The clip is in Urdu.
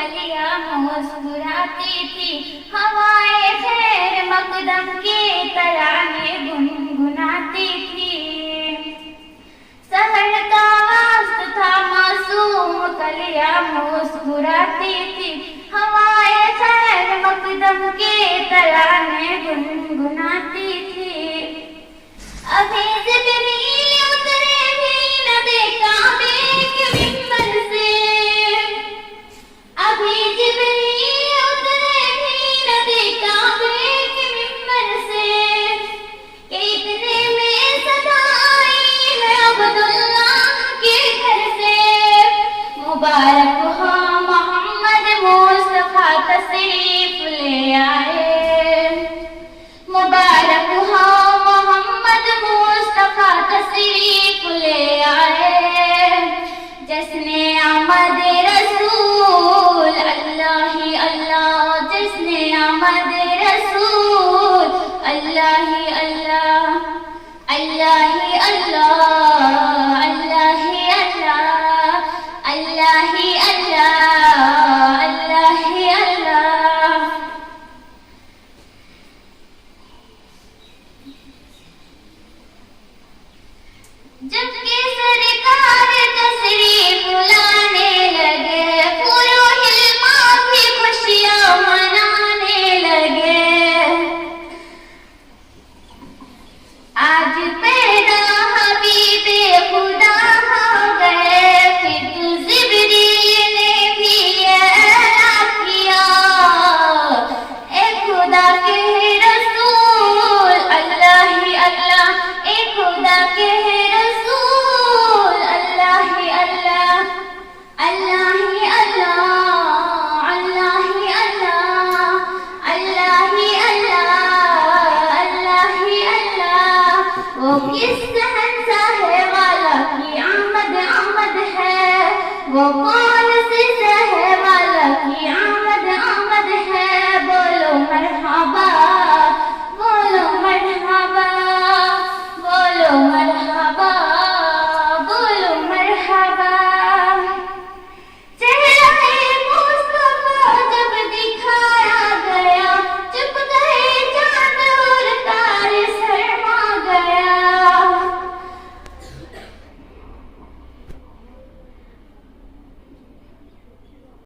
کلیاں مسکراتی تھی، ہوائے خیر مقدم کی ترانے گنگناتی تھی۔ سحر کا وقت تھا معصوم کلیاں مسکراتی تھی، ہوائے خیر مقدم کی ترانے گنگناتی تھی۔ ابھی جبریل اترے بھی نہ دیکھا بیک ممبر سے، ابھی جبریل اترے بھی نہ دیکھا بیک ممبر سے، کہ اتنے میں صدا آئی ہے عبداللہ کے گھر سے۔ مبارک ہو محمد مصطفیٰ تشریف لے آئے، مبارک ہو محمد مصطفیٰ تشریف لے آئے۔ جشن آمد رسول اللہ ہی اللہ، جشن آمد رسول اللہ ہی اللہ، اللہ ہی اللہ، اللہ ہی اللہ، اللہ ہی اللہ، اللہ ہی اللہ۔ جب کہ سرکار تشریف لانے لگے، پورو ہلما بھی خوشیاں منانے لگے۔ آج پیدا حبیب خدا ہو گئے، پھر تو جبریل نے بھی اعلان کیا، اے خدا کے رسول اللہ ہی اللہ، اے خدا کے رسول اللہ ہی اللہ، اللہ ہی اللہ، اللہ ہی اللہ، اللہ ہی اللہ، اللہ ہی اللہ۔ وہ کس شہنشاہ والا کی آمد آمد ہے، وہ کون سی شہر والا کی آمد آمد ہے، بولو مرحبا